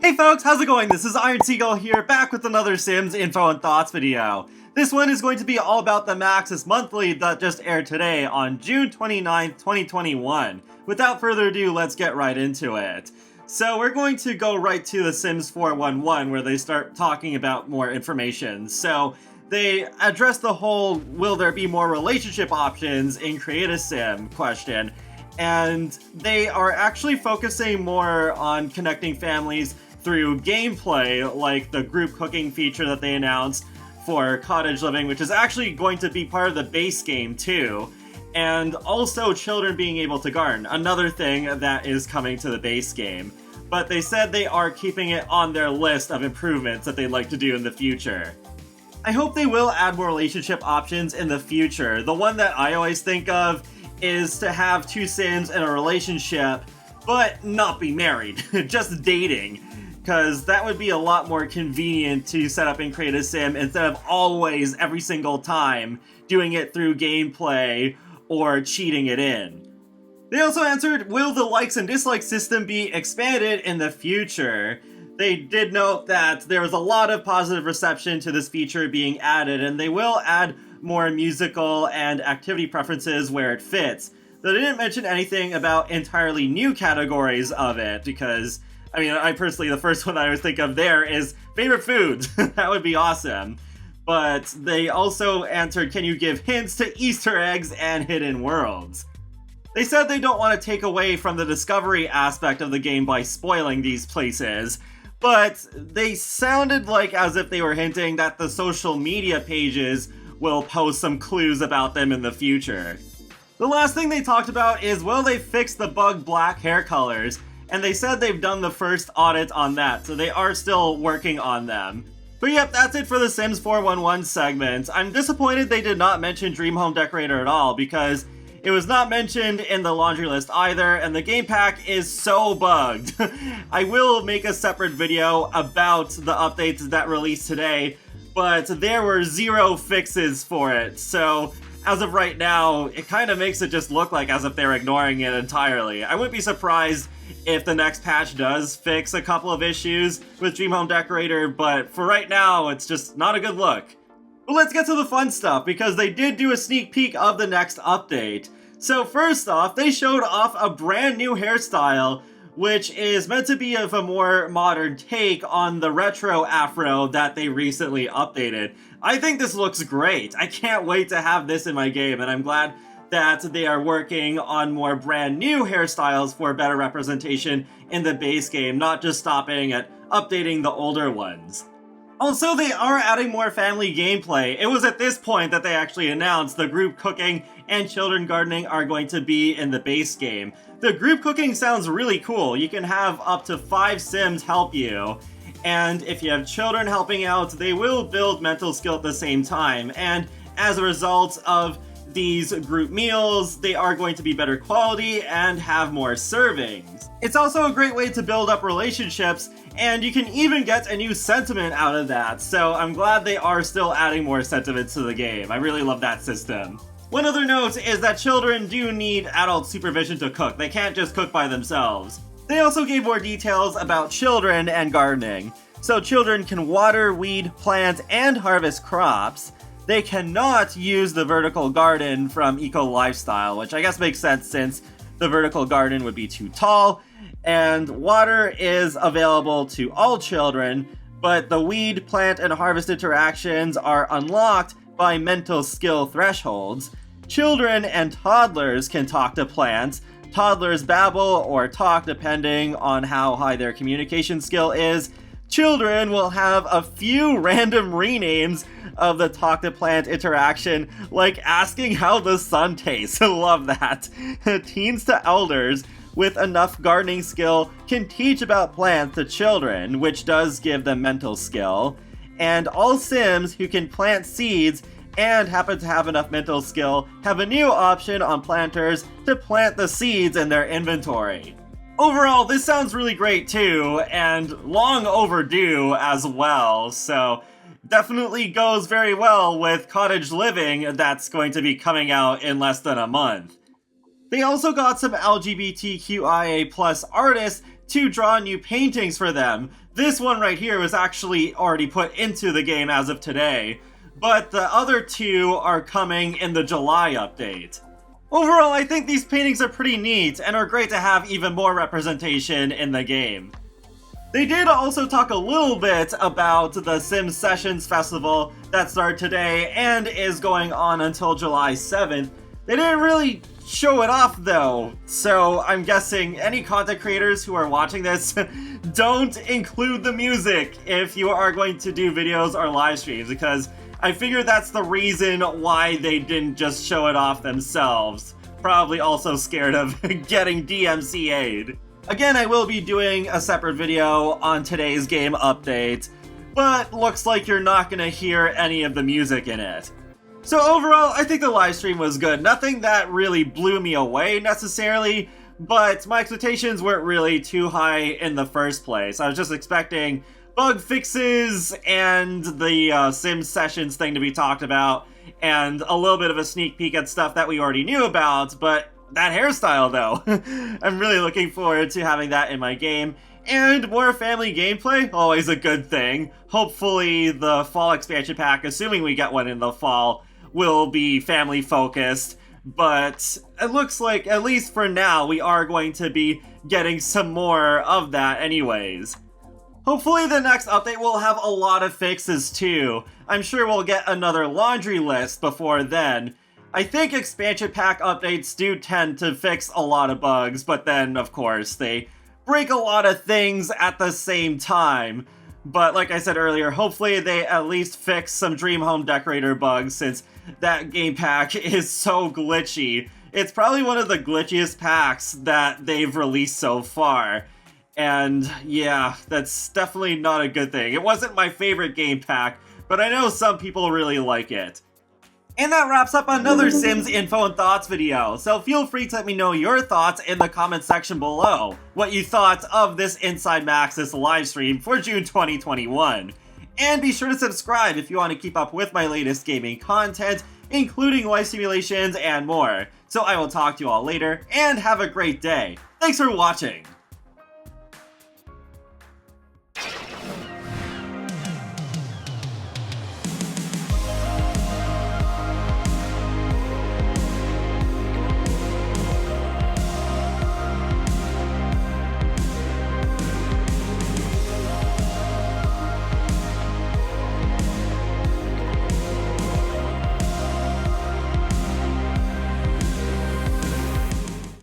Hey folks, how's it going? This is Iron Seagull here, back with another Sims info and thoughts video. This one is going to be all about the Maxis Monthly that just aired today on June 29th, 2021. Without further ado, let's get right into it. So we're going to go right to the Sims 411 where they start talking about more information. So they address the whole will there be more relationship options in Create a Sim question. And they are actually focusing more on connecting families through gameplay, like the group cooking feature that they announced for Cottage Living, which is actually going to be part of the base game too, and also children being able to garden, another thing that is coming to the base game. But they said they are keeping it on their list of improvements that they'd like to do in the future. I hope they will add more relationship options in the future. The one that I always think of is to have two Sims in a relationship, but not be married, just dating. Because that would be a lot more convenient to set up and create a sim instead of always, every single time, doing it through gameplay or cheating it in. They also answered, will the likes and dislikes system be expanded in the future? They did note that there was a lot of positive reception to this feature being added, and they will add more musical and activity preferences where it fits. Though they didn't mention anything about entirely new categories of it, because I personally, the first one I always think of there is favorite foods. That would be awesome. But they also answered, can you give hints to Easter eggs and hidden worlds? They said they don't want to take away from the discovery aspect of the game by spoiling these places, but they sounded like as if they were hinting that the social media pages will post some clues about them in the future. The last thing they talked about is, will they fix the bug black hair colors? And they said they've done the first audit on that, so they are still working on them. But yep, that's it for the Sims 411 segment. I'm disappointed they did not mention Dream Home Decorator at all, because it was not mentioned in the laundry list either, and the game pack is so bugged. I will make a separate video about the updates that released today, but there were 0 fixes for it, so as of right now, it kind of makes it just look like as if they're ignoring it entirely. I wouldn't be surprised if the next patch does fix a couple of issues with Dream Home Decorator, but for right now, it's just not a good look. But let's get to the fun stuff, because they did do a sneak peek of the next update. So first off, they showed off a brand new hairstyle, which is meant to be of a more modern take on the retro afro that they recently updated. I think this looks great. I can't wait to have this in my game, and I'm glad that they are working on more brand new hairstyles for better representation in the base game, not just stopping at updating the older ones. Also, they are adding more family gameplay. It was at this point that they actually announced the group cooking and children gardening are going to be in the base game. The group cooking sounds really cool. You can have up to 5 Sims help you, and if you have children helping out, they will build mental skill at the same time, and as a result of these group meals, they are going to be better quality and have more servings. It's also a great way to build up relationships, and you can even get a new sentiment out of that, so I'm glad they are still adding more sentiments to the game. I really love that system. One other note is that children do need adult supervision to cook. They can't just cook by themselves. They also gave more details about children and gardening. So children can water, weed, plant, and harvest crops. They cannot use the vertical garden from Eco Lifestyle, which I guess makes sense since the vertical garden would be too tall, and water is available to all children, but the weed, plant, and harvest interactions are unlocked by mental skill thresholds. Children and toddlers can talk to plants. Toddlers babble or talk depending on how high their communication skill is. Children will have a few random renames of the talk to plant interaction, like asking how the sun tastes. I love that. Teens to elders with enough gardening skill can teach about plants to children, which does give them mental skill. And all Sims who can plant seeds and happen to have enough mental skill have a new option on planters to plant the seeds in their inventory. Overall, this sounds really great too, and long overdue as well, so definitely goes very well with Cottage Living that's going to be coming out in less than a month. They also got some LGBTQIA+ artists to draw new paintings for them. This one right here was actually already put into the game as of today, but the other two are coming in the July update. Overall, I think these paintings are pretty neat and are great to have even more representation in the game. They did also talk a little bit about the Sims Sessions Festival that started today and is going on until July 7th. They didn't really show it off though, so I'm guessing any content creators who are watching this don't include the music if you are going to do videos or live streams, because I figure that's the reason why they didn't just show it off themselves. Probably also scared of getting DMCA'd. Again, I will be doing a separate video on today's game update, but looks like you're not gonna hear any of the music in it. So overall, I think the livestream was good. Nothing that really blew me away necessarily, but my expectations weren't really too high in the first place. I was just expecting bug fixes and the Sims Sessions thing to be talked about, and a little bit of a sneak peek at stuff that we already knew about, but that hairstyle though. I'm really looking forward to having that in my game. And more family gameplay, always a good thing. Hopefully the fall expansion pack, assuming we get one in the fall, will be family focused. But it looks like, at least for now, we are going to be getting some more of that anyways. Hopefully the next update will have a lot of fixes too. I'm sure we'll get another laundry list before then. I think expansion pack updates do tend to fix a lot of bugs, but then, of course, they break a lot of things at the same time. But like I said earlier, hopefully they at least fix some Dream Home Decorator bugs, since that game pack is so glitchy. It's probably one of the glitchiest packs that they've released so far. And yeah, that's definitely not a good thing. It wasn't my favorite game pack, but I know some people really like it. And that wraps up another Sims Info and Thoughts video, so feel free to let me know your thoughts in the comment section below, what you thought of this Inside Maxis livestream for June 2021. And be sure to subscribe if you want to keep up with my latest gaming content, including life simulations and more. So I will talk to you all later, and have a great day. Thanks for watching!